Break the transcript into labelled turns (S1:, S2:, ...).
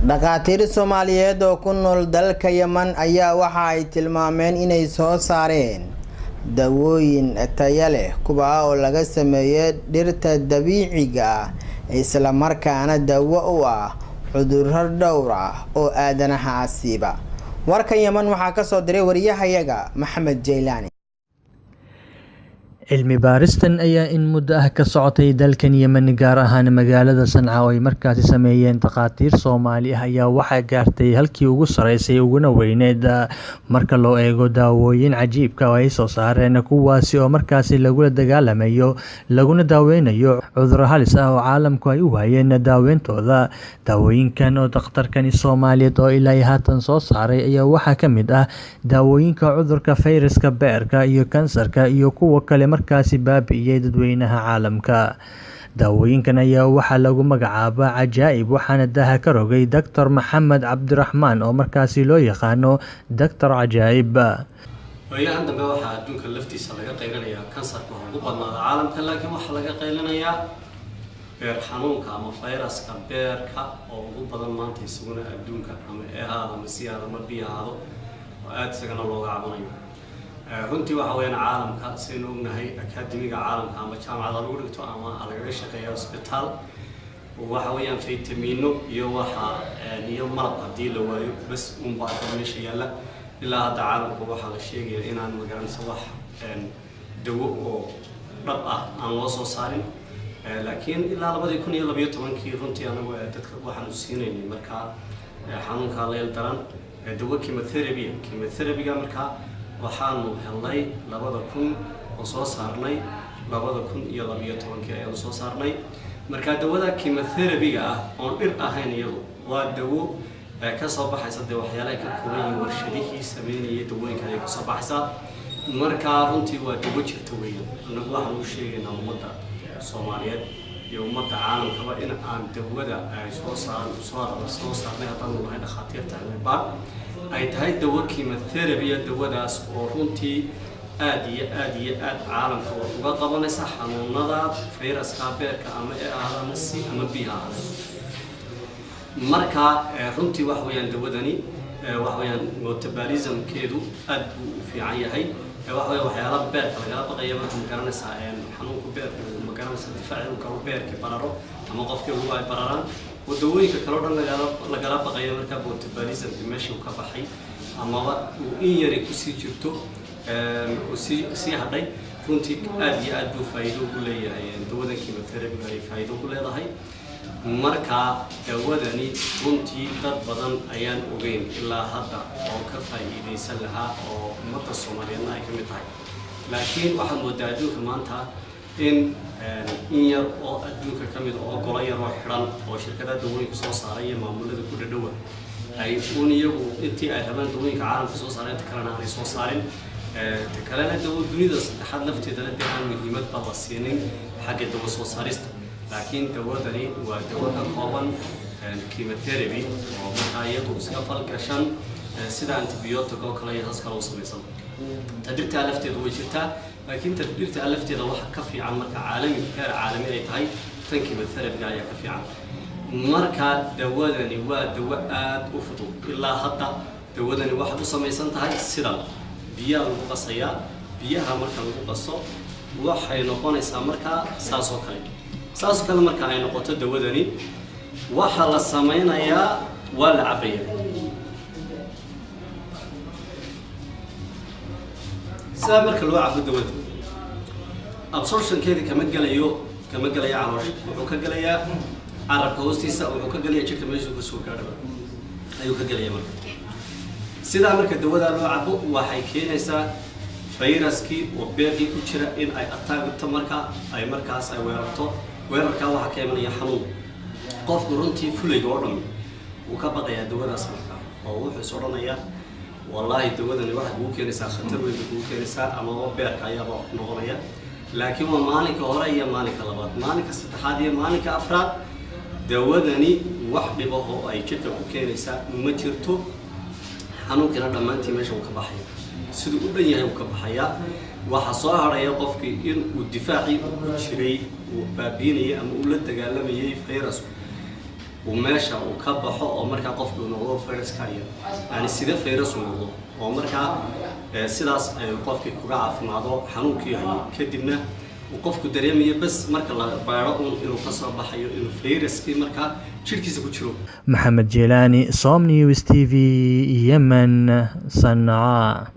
S1: dhaqaatiir Soomaaliyeed oo ku nool dalka Yemen ayaa waxa ay tilmaameen inay soo saareen dawooyin tayo leh kuwa oo laga sameeyay dhirta dabiiciga ah isla markaana dawo u ah cudurro dhowr ah oo aadanaha asiiba. warkan Yemen waxa ka soo diray wariyahayaga Maxamed Jeylaani.
S2: cilmi baaristan ayaa in muddo ah ka socotay dalkan Yemen gaar ahaan magaalada Sanca oo ay markaasi sameeyeen dhaqaatiir Soomaali ah ayaa waxa gaartay halkii ugu sareysay uguna weyneed marka loo eego daawooyin cajiibka oo ay soo saareen kuwaasi oo markaasi lagula dagaalamayo laguna daaweynayo cudurro halis ah oo caalamku ay u waayeen daaweyntooda. daawooyinkan oo dhakhtarkani Soomaaliyeed oo ilaa haatan soo saaray ayaa waxa ka mid ah daawooyinka cudurka fayraska beerka iyo kansarka iyo kuwa kale markaasi baabi'iyay dadweynaha caalamka. daawooyinkan ayaa waxaa lagu magacaabaa cajaa'ib waxaana daha ka rogay Dr. Maxamed Cabdiraxmaan oo markaasi loo yaqaano Dr. Cajaa'ib.
S3: waayahan dambe waxaa adduunka laftiisa laga qaylinayaa kansarka oo ugu badnaada caalamka, laakiin waxaa laga qaylinayaa beer xanuunka ama fayraska beerka oo ugu badan maanta isaguna adduunka ama ahaado ama siyaada ama biyahaado oo aad isagana looga cabanayo. runtii waxa weeyaan caalamka sidaynu ognahay akaademiga caalamka ama jaamacada lagu dhigto ama lagaga shaqeeyo isbitaal waxa weeyaan faytamiino iyo waxa iyo malab haddii la waayo bas unbaa meesha yaalla. ilaa hadda caalamka waxaa la sheegayaa inaan magaranaysa wax dawo oo dhab ah aan loo soo saarin, laakiin ilaa 2012 runtii anagu dadka waxaan u siinaynay markaa xanuunka leel daran dawo chemotherapy-ga markaa waxaanu helnay 2000 oo soo saarnay 2012 ayaan soo saarnay. marka dawada chemotherapy-ga ah oo dhir ahayn iyadu waa dawo ka soo baxaysa waxyaalaha ka kooban warshadihii sameynayay dawooyinka ay ka soo baxaysa. marka runtii waa dawo jirta weeyaan. anagu waxaan u sheegaynaa ummadda Soomaaliyeed iyo ummadda caalamkaba in aan dawada ay soo saarnay haddaan nahay dhakhaatiirta ay tahay dawo chemotherapy dawadaas oo runtii aad iyo aad caalamka uga qabanaysa xanuunada fayraska beerka ama ama si ama biyaha. marka runtii wax weeyaan dawadani wax weeyaan metabolism-keedu aad buu u fiican yahay. wax weeyaan waxyaalaha beerka lagala baqayo marka magaranaysa xanuunka beerka magaranaysa difaaca ka beerka bararo ama qofkii ugu ay bararaan wadawooyinka kale oo dhan lagala baqayo marka metabolism-ka meesha ka baxay ama uu in yar ku sii jirto oo si hadhay runtii aad iyo aad buu faa'iido u leeyahay. dawada chemotherapy ay faa'iido u leedahay. marka dawadani runtii dad badan ayaan ogeyn ilaa hadda oo ka faa'iideysan lahaa oo ummadda Soomaaliyeed ay ka mid tahay, laakiin waxaan moodaa adduunka maanta in yar oo adduunka ka mid oo golo yar oo xiran oo shirkadaha dawooyinka soo saaray iyo maamulada ku dhadhowa ay iyagu intii ay rabaan dawooyinka caalamka soo saareen kalena aanay soo saarin. kalena dawo dunida saddexaad lafteedana dee aan muhiimad ba la siinin xagga dawo soo saarista, laakiin dawadani waa dawo ka kooban chemotherapy oo markaa iyadu iska falgashan sida antibiyootig oo kale iyo haskala u samaysan. tadbirta lafteedu way jirtaa, laakiin tadbirta lafteeda waxa ka fiican marka caalami ay tahay tan chemotherapy ayaa ka fiican. marka dawadani waa dawo aad u fudud. ilaa hadda dawadani waxay u samaysan tahay sidan biyaha lagu qasayaa. biyaha marka lagu qaso waxay noqonaysaa markaa saas oo kale marka ay noqoto dawadani waxa la sameynayaa waa la cabayaa. sida marka loo cabo dawada absorption-keeda kama galayo caloosha, wuxuu ka galayaa carabka hoostiisa, wuxuu ka galayaa jirka meesha uu ka soo gaadho ayuu ka galayaa. marka sidaa marka dawada loo cabo waxay keenaysaa fayraskii oo beerkii ku jira in ay ataagto marka ay markaas ay weerarto. weerarka waxa ka imanaya xanuun. qofku runtii fulayga oo dhan uu ka baqayaa dawadaas marka oo wuxuu soo oranayaa wallahi dawadani waxa uu keenaysaa khatar weyn uu keenaysaa ama beerka ayaaba noqonaya. laakiin waa maalinka hore iyo maalinka labaad, maalinka saddexaad iyo maalinka afraad dawadani wax dhibo oo ay jirka ku keenaysaa ma jirto. xanuunkana dhammaantii meesha uu ka baxaya siduu u dhan yahay uu ka baxaya. waxa soo haraya qofkii in uu difaacii u jiray uu baabiinayay ama uu la dagaalamayay fayrasku وماشى وكبحه أو مركا قف بنوضو فيروس كايا يعني سيدا فيروس ونوضو أو مركا سيداس قف كوجع في موضوع حنون كي هي كدبنا وقف كدريمية بس مركا الله بيرقون إنه فصل بحيو إنه فيروس كي مركا شركيز كتشرو.
S2: محمد جيلاني، صوم نيوز تي في، يمن، صنعاء.